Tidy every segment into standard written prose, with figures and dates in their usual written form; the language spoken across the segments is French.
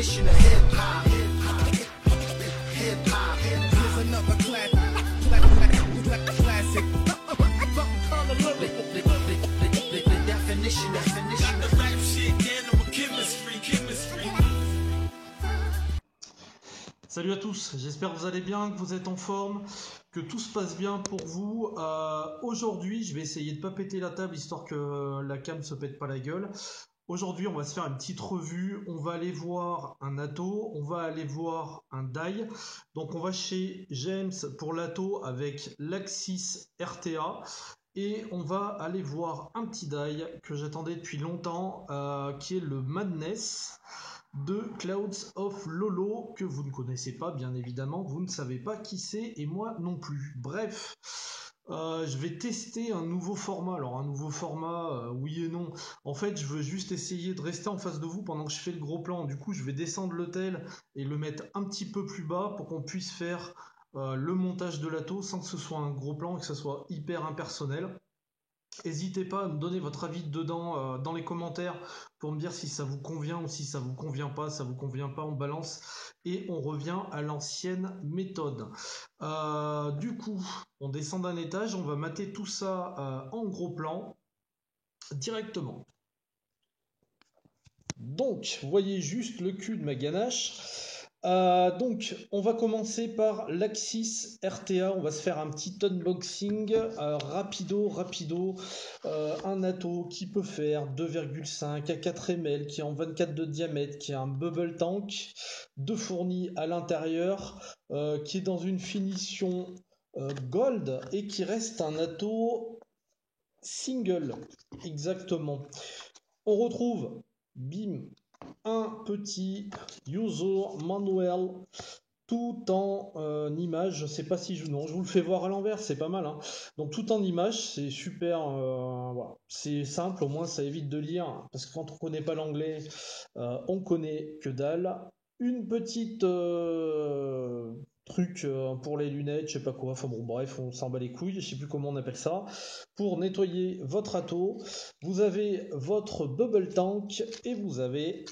definition of hip hop. Hip hop. Here's another classic. The definition of rap shit, animal chemistry. Salut à tous, j'espère que vous allez bien, que vous êtes en forme, que tout se passe bien pour vous. Aujourd'hui, je vais essayer de pas péter la table histoire que la cam se pète pas la gueule. Aujourd'hui, on va se faire une petite revue. On va aller voir un Atto, on va aller voir un Die. Donc, on va chez James pour l'Atto avec l'Axis RTA. Et on va aller voir un petit Die que j'attendais depuis longtemps, qui est le Madness de Clouds of Lolo, que vous ne connaissez pas, bien évidemment. Vous ne savez pas qui c'est, et moi non plus. Bref. Je vais tester un nouveau format. Alors un nouveau format, oui et non. En fait, je veux juste essayer de rester en face de vous pendant que je fais le gros plan. Du coup, je vais descendre le tel et le mettre un petit peu plus bas pour qu'on puisse faire le montage de l'Atto sans que ce soit un gros plan et que ce soit hyper impersonnel. N'hésitez pas à me donner votre avis dedans dans les commentaires pour me dire si ça vous convient ou si ça vous convient pas. Ça vous convient pas, on balance et on revient à l'ancienne méthode. Du coup, on descend d'un étage, on va mater tout ça en gros plan directement. Donc, vous voyez juste le cul de ma ganache. Donc, on va commencer par l'Axis RTA. On va se faire un petit unboxing rapido. Un Atto qui peut faire 2,5 à 4 ml, qui est en 24 de diamètre, qui a un bubble tank, de fourni à l'intérieur, qui est dans une finition gold et qui reste un Atto single. Exactement. On retrouve, bim, un petit user manual tout en image. Je sais pas si je vous le fais voir à l'envers, c'est pas mal, hein. Donc tout en image, c'est super, voilà. C'est simple, au moins ça évite de lire, parce que quand on connaît pas l'anglais, on connaît que dalle. Une petite truc pour les lunettes, je sais pas quoi, enfin bon bref, on s'en bat les couilles, je sais plus comment on appelle ça. Pour nettoyer votre Atto, vous avez votre bubble tank et vous avez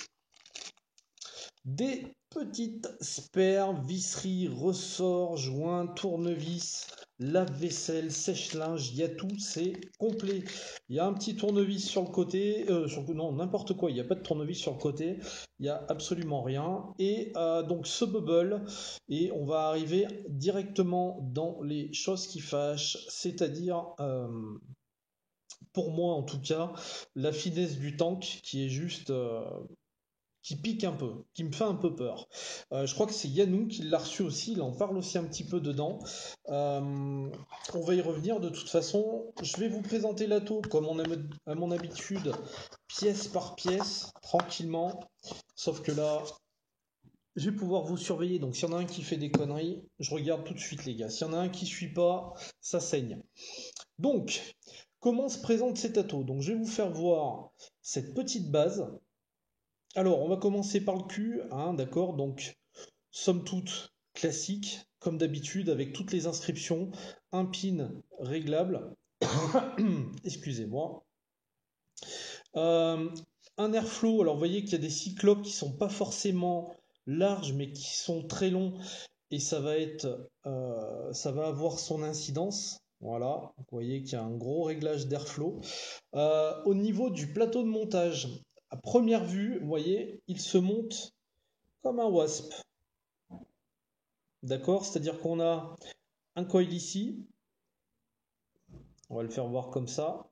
des petites spares, visseries, ressorts, joints, tournevis, lave-vaisselle, sèche-linge, il y a tout, c'est complet. Il y a un petit tournevis sur le côté, non, n'importe quoi, il n'y a pas de tournevis sur le côté, il n'y a absolument rien. Et donc ce bubble, et on va arriver directement dans les choses qui fâchent, c'est-à-dire, pour moi en tout cas, la finesse du tank qui est juste... qui pique un peu, qui me fait un peu peur. Je crois que c'est Yannou qui l'a reçu aussi, il en parle aussi un petit peu dedans. On va y revenir de toute façon. Je vais vous présenter l'Atto comme on aime à mon habitude, pièce par pièce, tranquillement. Sauf que là, je vais pouvoir vous surveiller. Donc s'il y en a un qui fait des conneries, je regarde tout de suite les gars. S'il y en a un qui suit pas, ça saigne. Donc, comment se présente cet Atto? Donc je vais vous faire voir cette petite base. Alors, on va commencer par le cul, hein, d'accord, donc, somme toute, classique, comme d'habitude, avec toutes les inscriptions, un pin réglable, excusez-moi, un airflow, alors vous voyez qu'il y a des cyclopes qui sont pas forcément larges, mais qui sont très longs, et ça va avoir son incidence, voilà, vous voyez qu'il y a un gros réglage d'airflow. Au niveau du plateau de montage, à première vue, vous voyez, il se monte comme un wasp. D'accord? C'est-à-dire qu'on a un coil ici. On va le faire voir comme ça.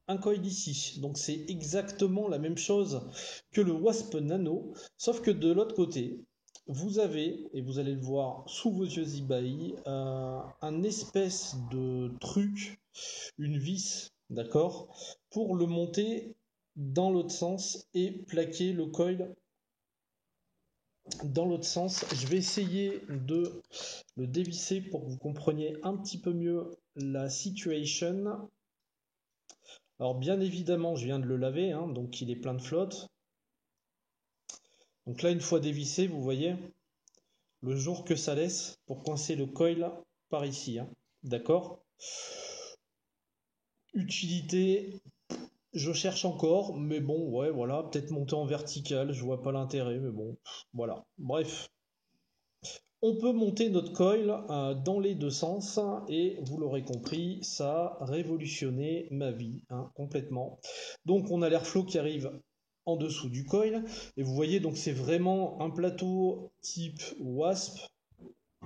Un coil ici. Donc c'est exactement la même chose que le Wasp Nano. Sauf que de l'autre côté, vous avez, et vous allez le voir sous vos yeux ébahis, un espèce de truc, une vis, d'accord? Pour le monter dans l'autre sens et plaquer le coil dans l'autre sens. Je vais essayer de le dévisser pour que vous compreniez un petit peu mieux la situation. Alors bien évidemment, je viens de le laver, hein, donc il est plein de flotte. Donc là, une fois dévissé, vous voyez le jour que ça laisse pour coincer le coil par ici, hein. D'accord? Utilité, Je cherche encore, mais bon, ouais, voilà, peut-être monter en vertical, je vois pas l'intérêt, mais bon, voilà. Bref, on peut monter notre coil dans les deux sens, et vous l'aurez compris, ça a révolutionné ma vie, hein, complètement. Donc on a l'airflow qui arrive en dessous du coil, et vous voyez, donc c'est vraiment un plateau type wasp.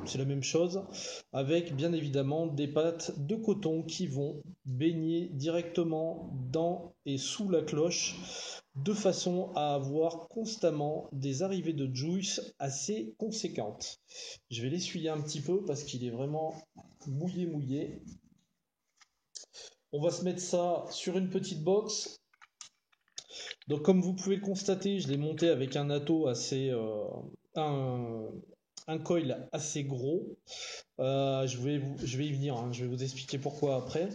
C'est la même chose, avec bien évidemment des pattes de coton qui vont baigner directement dans et sous la cloche, de façon à avoir constamment des arrivées de juice assez conséquentes. Je vais l'essuyer un petit peu parce qu'il est vraiment mouillé mouillé. On va se mettre ça sur une petite box. Donc comme vous pouvez le constater, je l'ai monté avec un atto assez... un coil assez gros. Je vais y venir, hein, je vais vous expliquer pourquoi après.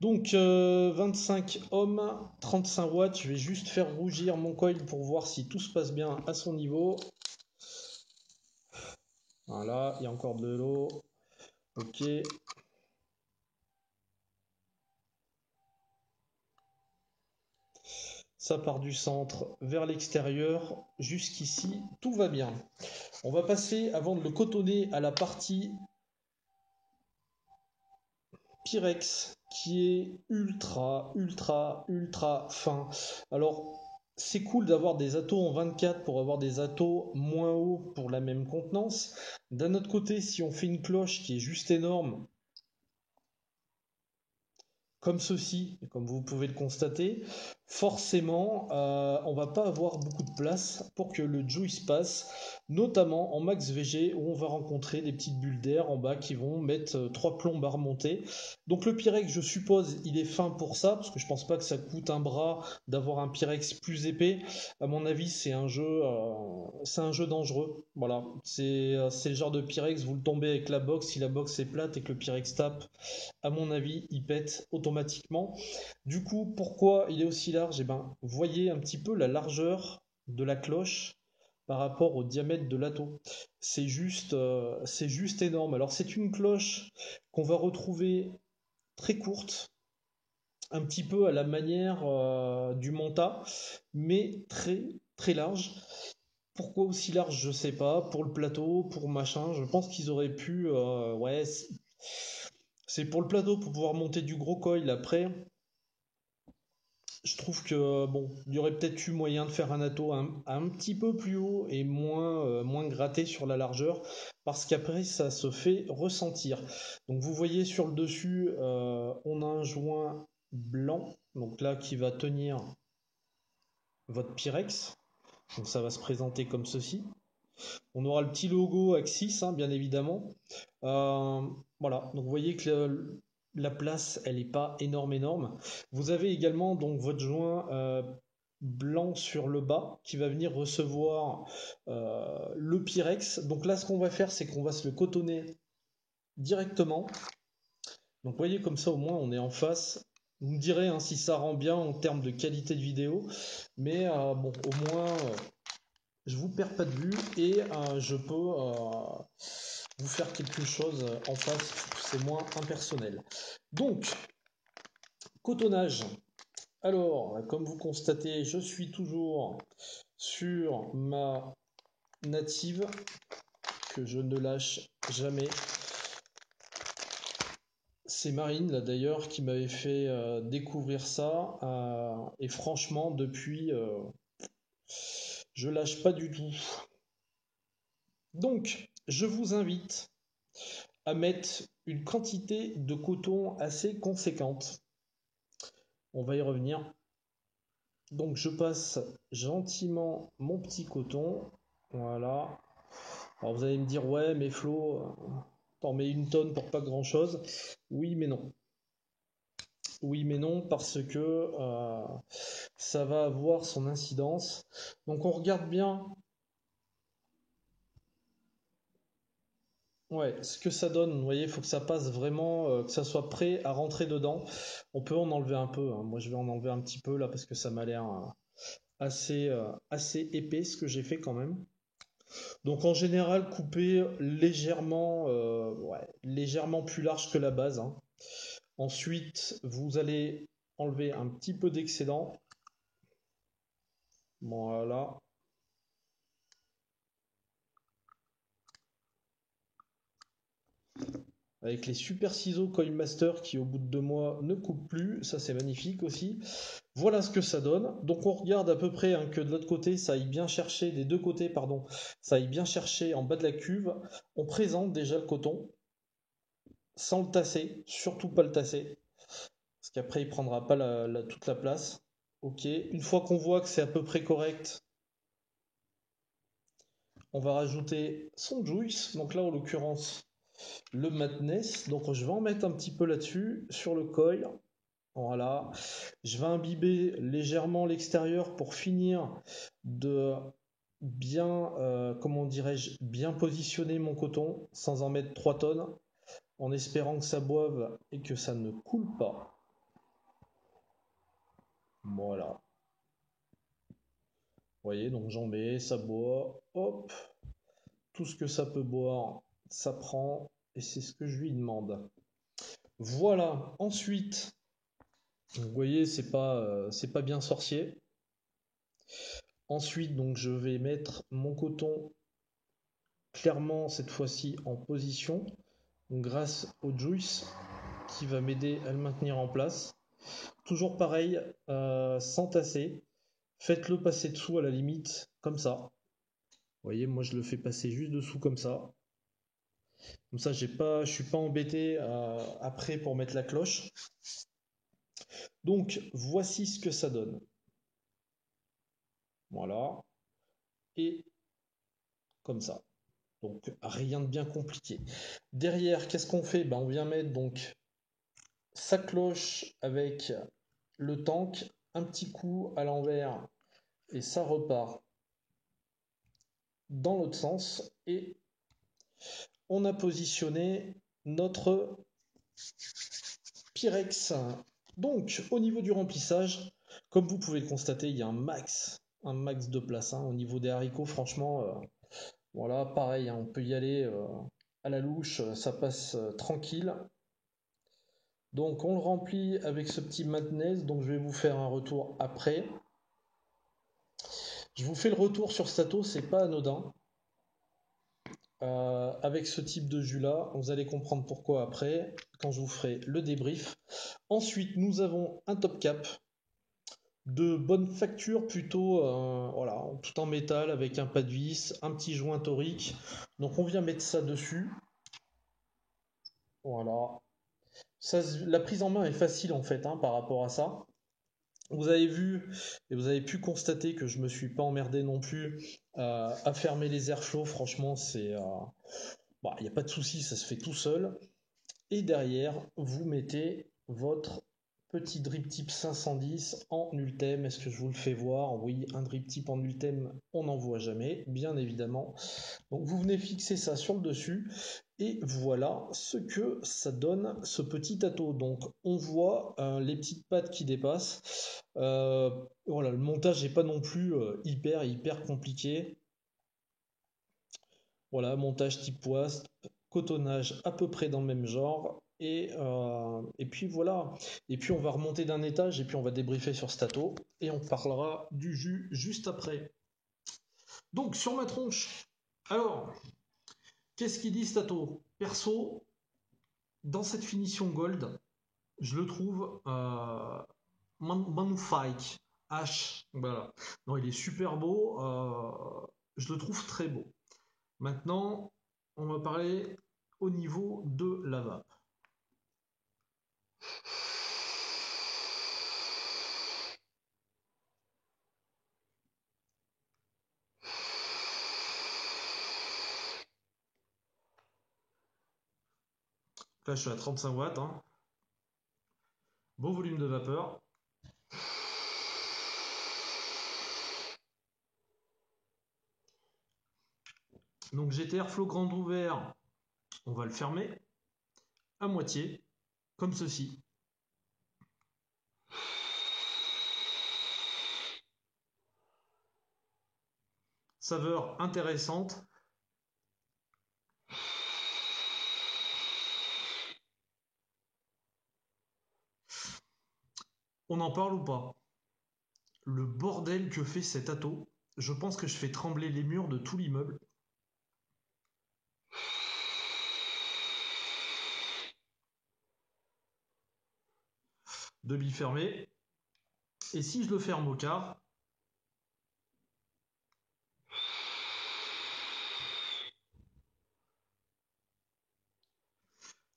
Donc 25 ohms, 35 watts, je vais juste faire rougir mon coil pour voir si tout se passe bien à son niveau. Voilà, il y a encore de l'eau. Ok. Ça part du centre vers l'extérieur. Jusqu'ici, tout va bien. On va passer, avant de le cotonner, à la partie Pyrex, qui est ultra fin. Alors, c'est cool d'avoir des atos en 24 pour avoir des atos moins hauts pour la même contenance. D'un autre côté, si on fait une cloche qui est juste énorme, comme ceci, comme vous pouvez le constater, forcément, on va pas avoir beaucoup de place pour que le juice passe, notamment en max VG où on va rencontrer des petites bulles d'air en bas qui vont mettre 3 plombes à remonter. Donc le Pyrex, je suppose, il est fin pour ça, parce que je pense pas que ça coûte un bras d'avoir un Pyrex plus épais. À mon avis, c'est un jeu dangereux. Voilà, c'est le genre de Pyrex, vous le tombez avec la box, si la box est plate et que le Pyrex tape, à mon avis, il pète automatiquement. Du coup, pourquoi il est aussi large? Eh ben, voyez un petit peu la largeur de la cloche par rapport au diamètre de l'atto. C'est juste énorme. Alors, c'est une cloche qu'on va retrouver très courte, un petit peu à la manière du Manta, mais très large. Pourquoi aussi large, je sais pas. Pour le plateau, pour machin, je pense qu'ils auraient pu, ouais, c'est pour le plateau, pour pouvoir monter du gros coil. Après, je trouve que bon, il y aurait peut-être eu moyen de faire un atto un petit peu plus haut et moins gratté sur la largeur, parce qu'après ça se fait ressentir. Donc vous voyez sur le dessus, on a un joint blanc, donc là qui va tenir votre Pyrex. Donc ça va se présenter comme ceci. On aura le petit logo Axis, hein, bien évidemment. Euh, voilà, donc vous voyez que la place, elle n'est pas énorme. Vous avez également donc votre joint blanc sur le bas qui va venir recevoir le Pyrex. Donc là, ce qu'on va faire, c'est qu'on va se le cotonner directement. Donc vous voyez, comme ça au moins on est en face. Vous me direz hein, si ça rend bien en termes de qualité de vidéo. Mais bon, au moins, je vous perds pas de vue et je peux vous faire quelque chose en face, c'est moins impersonnel. Donc, cotonnage. Alors, comme vous constatez, je suis toujours sur ma native que je ne lâche jamais. C'est Marine là d'ailleurs qui m'avait fait découvrir ça et franchement depuis je lâche pas du tout. Donc, je vous invite à mettre une quantité de coton assez conséquente. On va y revenir. Donc je passe gentiment mon petit coton. Voilà. Alors vous allez me dire ouais mais Flo, t'en mets une tonne pour pas grand chose. Oui mais non. Oui mais non parce que ça va avoir son incidence. Donc on regarde bien. Ouais, ce que ça donne, vous voyez, il faut que ça passe vraiment, que ça soit prêt à rentrer dedans. On peut en enlever un peu, hein. Moi, je vais en enlever un petit peu là parce que ça m'a l'air assez épais ce que j'ai fait quand même. Donc en général, couper légèrement, ouais, légèrement plus large que la base, hein. Ensuite, vous allez enlever un petit peu d'excédent. Voilà. Avec les super ciseaux Coinmaster qui au bout de 2 mois ne coupent plus, ça c'est magnifique aussi. Voilà ce que ça donne. Donc on regarde à peu près hein, que de l'autre côté ça aille bien chercher, des deux côtés pardon, ça aille bien chercher en bas de la cuve. On présente déjà le coton sans le tasser, surtout pas le tasser, parce qu'après il prendra pas toute la place. Ok, une fois qu'on voit que c'est à peu près correct, on va rajouter son juice. Donc là en l'occurrence le madness. Donc je vais en mettre un petit peu là-dessus, sur le coil. Voilà. Je vais imbiber légèrement l'extérieur pour finir de bien, comment dirais-je, bien positionner mon coton sans en mettre 3 tonnes, en espérant que ça boive et que ça ne coule pas. Voilà. Vous voyez, donc j'en mets, ça boit, hop, tout ce que ça peut boire, ça prend, et c'est ce que je lui demande. Voilà, ensuite, vous voyez, c'est pas bien sorcier. Ensuite, donc, je vais mettre mon coton clairement cette fois-ci en position, donc, grâce au juice qui va m'aider à le maintenir en place. Toujours pareil, sans tasser. Faites-le passer dessous à la limite, comme ça. Vous voyez, moi je le fais passer juste dessous comme ça. Comme ça, je suis pas embêté après pour mettre la cloche. Donc, voici ce que ça donne. Voilà. Et comme ça. Donc, rien de bien compliqué. Derrière, qu'est-ce qu'on fait? Ben, on vient mettre donc sa cloche avec le tank, un petit coup à l'envers et ça repart dans l'autre sens. Et on a positionné notre Pyrex. Donc, au niveau du remplissage, comme vous pouvez le constater, il y a un max de place. Au niveau des haricots, franchement, voilà, pareil, on peut y aller à la louche, ça passe tranquille. Donc, on le remplit avec ce petit madness. Donc, je vais vous faire un retour après. Je vous fais le retour sur Stato, c'est pas anodin. Avec ce type de jus là, vous allez comprendre pourquoi après, quand je vous ferai le débrief. Ensuite, nous avons un top cap de bonne facture, plutôt voilà, tout en métal avec un pas de vis, un petit joint torique. Donc on vient mettre ça dessus. Voilà. Ça, la prise en main est facile en fait par rapport à ça. Vous avez vu et vous avez pu constater que je me suis pas emmerdé non plus à fermer les airs chauds. Franchement, c'est il n'y a pas de souci, ça se fait tout seul. Et derrière, vous mettez votre petit drip tip 510 en Ultem. Est-ce que je vous le fais voir? Oui, un drip tip en Ultem, on n'en voit jamais, bien évidemment. Donc vous venez fixer ça sur le dessus. Et voilà ce que ça donne, ce petit ato. Donc on voit les petites pattes qui dépassent. Voilà, le montage n'est pas non plus hyper compliqué. Voilà, montage type wasp, cotonnage à peu près dans le même genre. Et puis voilà. Et puis on va remonter d'un étage et puis on va débriefer sur Stato. Et on parlera du jus juste après. Donc sur ma tronche. Alors, qu'est-ce qu'il dit Stato? Perso, dans cette finition gold, je le trouve magnifique. H. Voilà. Non, il est super beau. Je le trouve très beau. Maintenant, on va parler au niveau de la vape. Là, je suis à 35 watts. Beau volume de vapeur. Donc GT Airflow grand ouvert, on va le fermer à moitié, comme ceci. Saveur intéressante. On en parle ou pas? Le bordel que fait cet ato, je pense que je fais trembler les murs de tout l'immeuble. Demi fermé. Et si je le ferme au quart,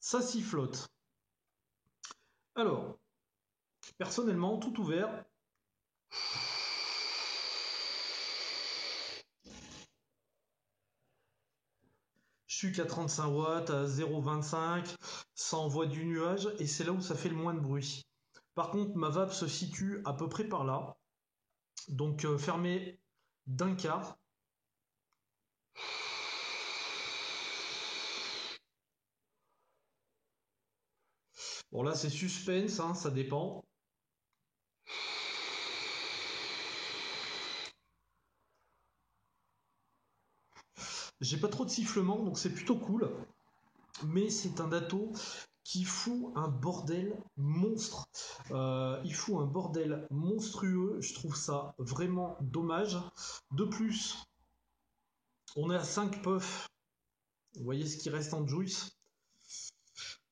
ça sifflote. Alors, personnellement, tout ouvert, je suis qu'à 35 watts, à 0,25, ça envoie du nuage, et c'est là où ça fait le moins de bruit. Par contre, ma vape se situe à peu près par là, donc fermée d'un quart. Bon là c'est suspense, hein, ça dépend. J'ai pas trop de sifflement, donc c'est plutôt cool. Mais c'est un dato qui fout un bordel monstre. Il fout un bordel monstrueux. Je trouve ça vraiment dommage. De plus, on est à 5 puffs. Vous voyez ce qui reste en juice.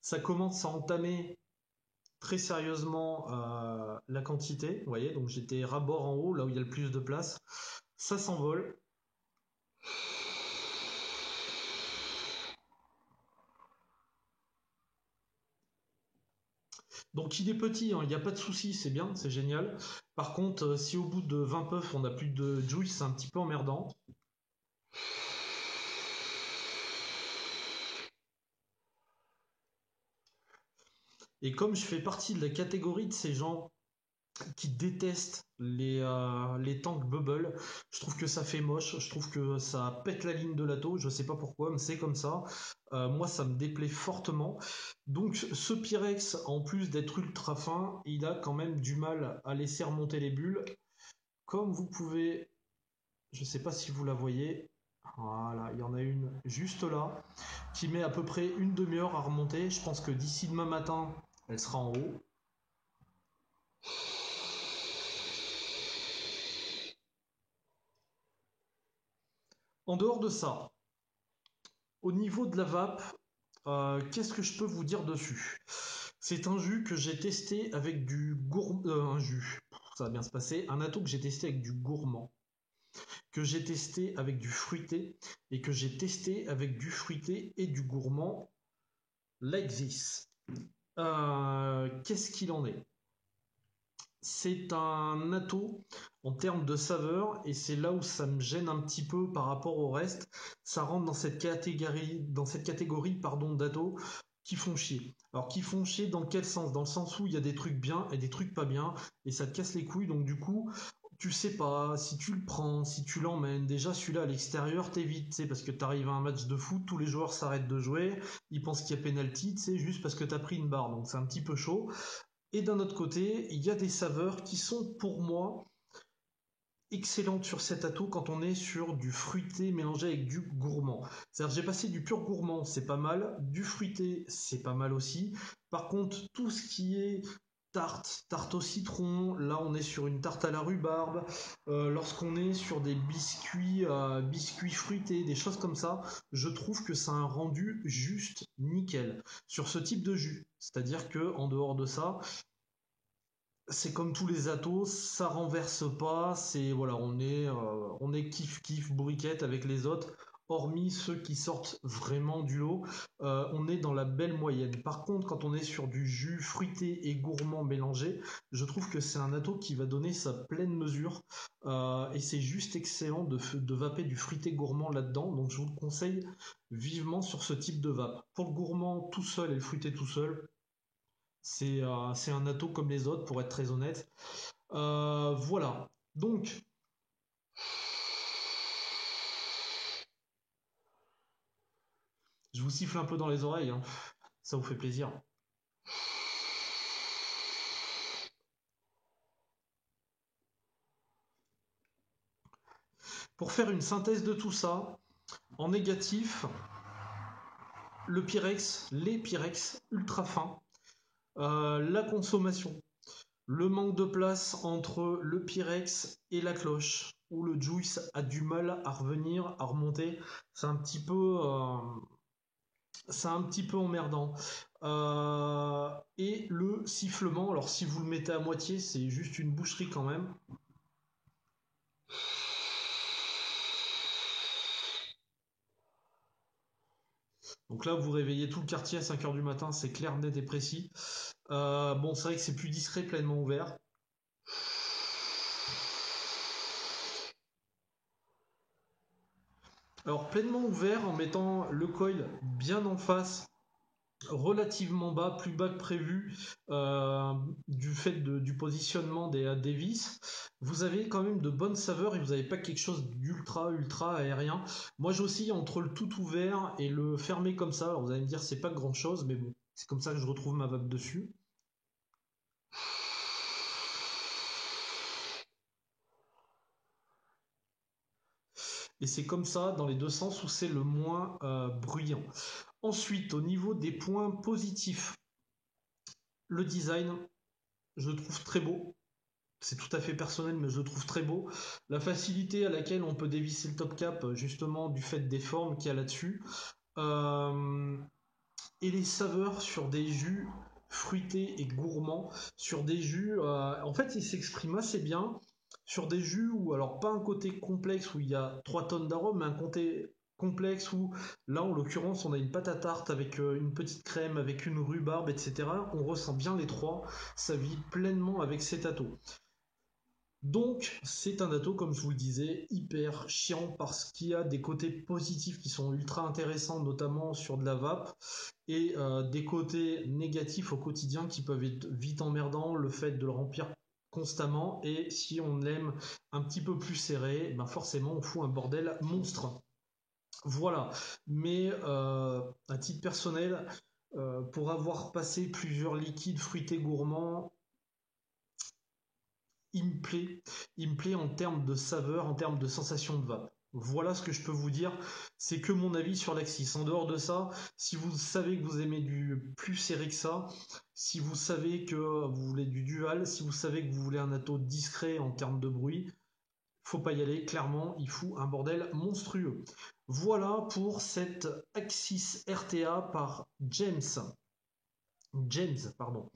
Ça commence à entamer très sérieusement la quantité. Vous voyez, donc j'étais ras-bord en haut, là où il y a le plus de place. Ça s'envole. Donc il est petit, hein, il n'y a pas de souci, c'est bien, c'est génial. Par contre, si au bout de 20 puffs on n'a plus de juice, c'est un petit peu emmerdant. Et comme je fais partie de la catégorie de ces gens qui détestent les tanks bubble, je trouve que ça fait moche, je trouve que ça pète la ligne de l'atto, je sais pas pourquoi, mais c'est comme ça. Moi, ça me déplaît fortement. Donc, ce Pyrex, en plus d'être ultra fin, il a quand même du mal à laisser remonter les bulles. Comme vous pouvez, je sais pas si vous la voyez, voilà, il y en a une juste là, qui met à peu près une demi-heure à remonter. Je pense que d'ici demain matin, elle sera en haut. En dehors de ça, au niveau de la vape, qu'est-ce que je peux vous dire dessus? C'est un jus que j'ai testé avec du gourmand. Un jus, ça va bien se passer. Un atto que j'ai testé avec du gourmand, que j'ai testé avec du fruité, et que j'ai testé avec du fruité et du gourmand, like this. Qu'est-ce qu'il en est? C'est un atto en termes de saveur, et c'est là où ça me gêne un petit peu par rapport au reste. Ça rentre dans cette catégorie pardon, d'atos qui font chier. Alors qui font chier dans quel sens? Dans le sens où il y a des trucs bien et des trucs pas bien, et ça te casse les couilles, donc du coup tu sais pas si tu le prends, si tu l'emmènes. Déjà celui-là à l'extérieur t'évites, parce que t'arrives à un match de foot, tous les joueurs s'arrêtent de jouer, ils pensent qu'il y a penalty, juste parce que t'as pris une barre, donc c'est un petit peu chaud. Et d'un autre côté, il y a des saveurs qui sont pour moi excellentes sur cet atto quand on est sur du fruité mélangé avec du gourmand. C'est-à-dire j'ai passé du pur gourmand, c'est pas mal, du fruité, c'est pas mal aussi. Par contre, tout ce qui est tarte au citron, là on est sur une tarte à la rhubarbe. Lorsqu'on est sur des biscuits fruités, des choses comme ça, je trouve que ça a un rendu juste nickel sur ce type de jus. C'est-à-dire que en dehors de ça, c'est comme tous les atos, ça renverse pas, c'est voilà, on est kiff kiff bourriquette avec les autres, hormis ceux qui sortent vraiment du lot, on est dans la belle moyenne. Par contre, quand on est sur du jus fruité et gourmand mélangé, je trouve que c'est un ato qui va donner sa pleine mesure, et c'est juste excellent de vaper du fruité gourmand là-dedans, donc je vous le conseille vivement sur ce type de vape. Pour le gourmand tout seul et le fruité tout seul, c'est un ato comme les autres, pour être très honnête. Voilà. Donc, je vous siffle un peu dans les oreilles, hein. Ça vous fait plaisir. Pour faire une synthèse de tout ça, en négatif, les Pyrex ultra fins, la consommation. Le manque de place entre le Pyrex et la cloche, où le Juice a du mal à revenir, à remonter, c'est un petit peu, c'est un petit peu emmerdant. Et le sifflement, alors si vous le mettez à moitié, c'est juste une boucherie quand même. Donc là, vous réveillez tout le quartier à 5 heures du matin, c'est clair, net et précis. Bon, c'est vrai que c'est plus discret, pleinement ouvert. Alors, pleinement ouvert en mettant le coil bien en face, relativement bas, plus bas que prévu, du fait du positionnement des vis. Vous avez quand même de bonnes saveurs et vous n'avez pas quelque chose d'ultra aérien. Moi j'oscille entre le tout ouvert et le fermé comme ça. Alors vous allez me dire c'est pas grand chose, mais bon, c'est comme ça que je retrouve ma vape dessus. Et c'est comme ça dans les deux sens où c'est le moins bruyant. Ensuite, au niveau des points positifs, le design, je le trouve très beau. C'est tout à fait personnel, mais je le trouve très beau. La facilité à laquelle on peut dévisser le top cap, justement, du fait des formes qu'il y a là-dessus. Euh, et les saveurs sur des jus fruités et gourmands, sur des jus, en fait, ils s'expriment assez bien sur des jus où, alors pas un côté complexe où il y a 3 tonnes d'arômes, mais un côté complexe où, là, en l'occurrence, on a une pâte à tarte avec une petite crème, avec une rhubarbe, etc. On ressent bien les trois, ça vit pleinement avec cet ato. Donc, c'est un dato, comme je vous le disais, hyper chiant parce qu'il y a des côtés positifs qui sont ultra intéressants, notamment sur de la vape, et des côtés négatifs au quotidien qui peuvent être vite emmerdants, le fait de le remplir constamment, et si on l'aime un petit peu plus serré, ben forcément on fout un bordel monstre. Voilà, mais à titre personnel, pour avoir passé plusieurs liquides fruités gourmands, il me plaît. Il me plaît en termes de saveur, en termes de sensation de vape. Voilà ce que je peux vous dire. C'est que mon avis sur l'Axis. En dehors de ça, si vous savez que vous aimez du plus serré que ça, si vous savez que vous voulez du dual, si vous savez que vous voulez un atto discret en termes de bruit, faut pas y aller. Clairement, il fout un bordel monstrueux. Voilà pour cette Axis RTA par James. James, pardon.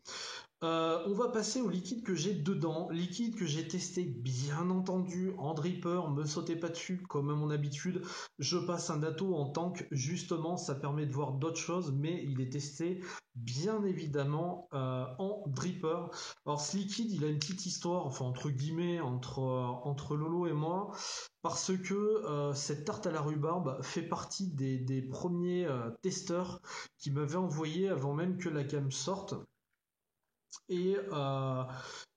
On va passer au liquide que j'ai dedans, liquide que j'ai testé bien entendu en dripper, me sautez pas dessus comme à mon habitude, je passe un dato en tank, justement ça permet de voir d'autres choses, mais il est testé bien évidemment en dripper. Alors ce liquide il a une petite histoire, enfin entre guillemets, entre Lolo et moi, parce que cette tarte à la rhubarbe fait partie des premiers testeurs qui m'avaient envoyé avant même que la cam sorte. Et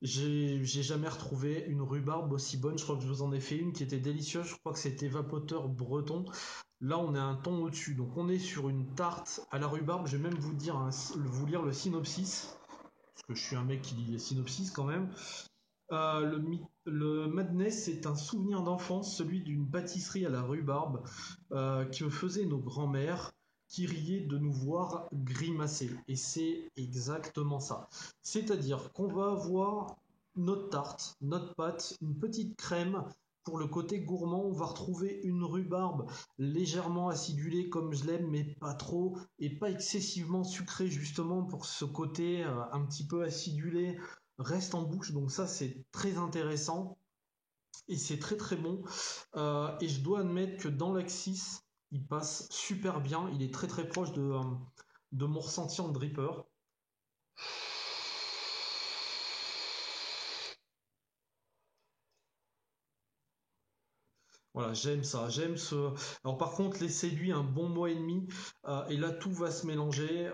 j'ai jamais retrouvé une rhubarbe aussi bonne. Je crois que je vous en ai fait une qui était délicieuse. Je crois que c'était Vapoteur breton. Là, on est un ton au-dessus. Donc, on est sur une tarte à la rhubarbe. Je vais même vous dire, vous lire le synopsis, parce que je suis un mec qui lit les synopsis quand même. Le Madness, c'est un souvenir d'enfance, celui d'une pâtisserie à la rhubarbe que faisaient nos grands-mères qui riaient de nous voir grimacer. Et c'est exactement ça. C'est-à-dire qu'on va avoir notre tarte, notre pâte, une petite crème. Pour le côté gourmand, on va retrouver une rhubarbe légèrement acidulée comme je l'aime, mais pas trop, et pas excessivement sucrée justement pour ce côté un petit peu acidulé reste en bouche. Donc ça, c'est très intéressant et c'est très très bon. Et je dois admettre que dans l'Axis, il passe super bien. Il est très très proche de mon ressenti en dripper. Voilà, j'aime ça, j'aime ce. Alors par contre, laissez-lui un bon mois et demi, et là tout va se mélanger.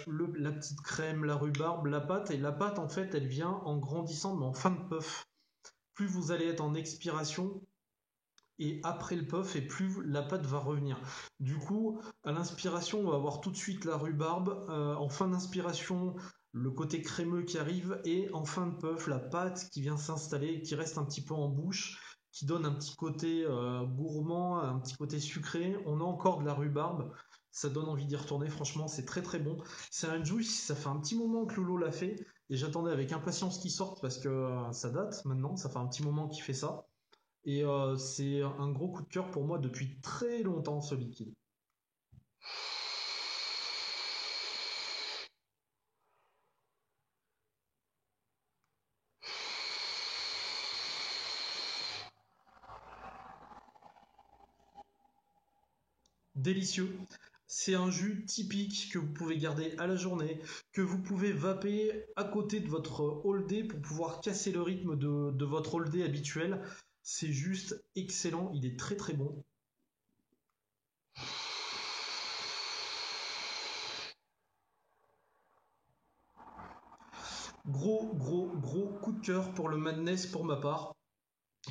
La petite crème, la rhubarbe, la pâte, et la pâte en fait, elle vient en grandissant, mais en fin de puff. Plus vous allez être en expiration, et après le puff, et plus la pâte va revenir. Du coup, à l'inspiration, on va avoir tout de suite la rhubarbe, en fin d'inspiration, le côté crémeux qui arrive, et en fin de puff, la pâte qui vient s'installer, qui reste un petit peu en bouche, qui donne un petit côté gourmand, un petit côté sucré. On a encore de la rhubarbe, ça donne envie d'y retourner, franchement, c'est très très bon. C'est un juice, ça fait un petit moment que Lolo l'a fait. et j'attendais avec impatience qu'il sorte parce que ça date maintenant, ça fait un petit moment qu'il fait ça. Et c'est un gros coup de cœur pour moi depuis très longtemps ce liquide. Délicieux. C'est un jus typique que vous pouvez garder à la journée, que vous pouvez vaper à côté de votre all day pour pouvoir casser le rythme de votre all day habituel. C'est juste excellent, il est très très bon. Gros coup de cœur pour le Madness pour ma part,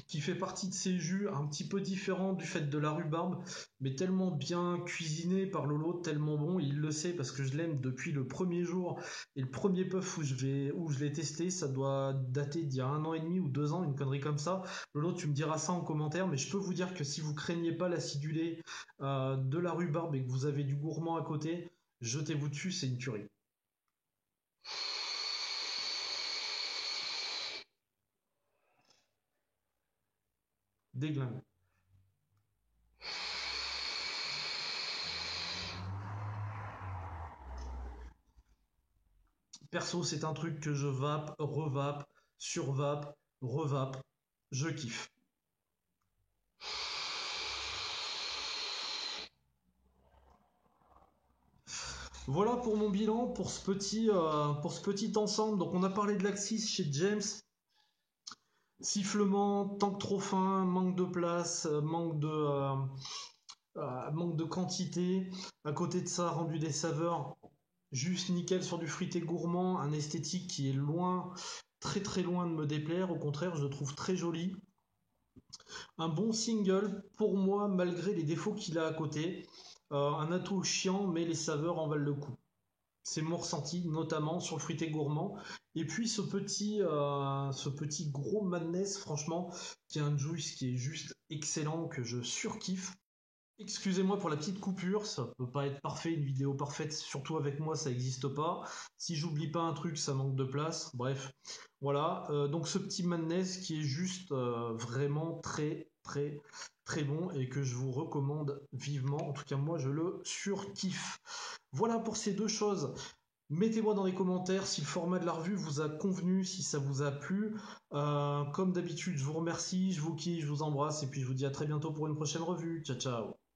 qui fait partie de ces jus un petit peu différents du fait de la rhubarbe, mais tellement bien cuisiné par Lolo, tellement bon, il le sait parce que je l'aime depuis le premier jour, et le premier puff où je l'ai testé, ça doit dater d'il y a 1 an et demi ou 2 ans, une connerie comme ça. Lolo, tu me diras ça en commentaire, mais je peux vous dire que si vous craignez pas l'acidulé de la rhubarbe et que vous avez du gourmand à côté, jetez-vous dessus, c'est une tuerie. Déglingue. Perso, c'est un truc que je vape, revape, survape, revape. Je kiffe. Voilà pour mon bilan, pour ce petit ensemble. Donc on a parlé de l'Axis chez James. Sifflement, tank trop fin, manque de place, manque de quantité. À côté de ça, rendu des saveurs juste nickel sur du fruité gourmand, un esthétique qui est loin, très très loin de me déplaire. Au contraire, je le trouve très joli. Un bon single pour moi, malgré les défauts qu'il a à côté. Un atout chiant, mais les saveurs en valent le coup. C'est mon ressenti, notamment sur le fruité gourmand. Et puis ce petit gros madness, franchement, qui est un juice qui est juste excellent, que je surkiffe. Excusez-moi pour la petite coupure, ça peut pas être parfait, une vidéo parfaite, surtout avec moi, ça n'existe pas. Si j'oublie pas un truc, ça manque de place. Bref, voilà. Donc ce petit madness qui est juste vraiment très très très bon et que je vous recommande vivement. En tout cas, moi, je le surkiffe. Voilà pour ces deux choses. Mettez-moi dans les commentaires si le format de la revue vous a convenu, si ça vous a plu. Comme d'habitude, je vous remercie, je vous kiffe, je vous embrasse et puis je vous dis à très bientôt pour une prochaine revue. Ciao ciao.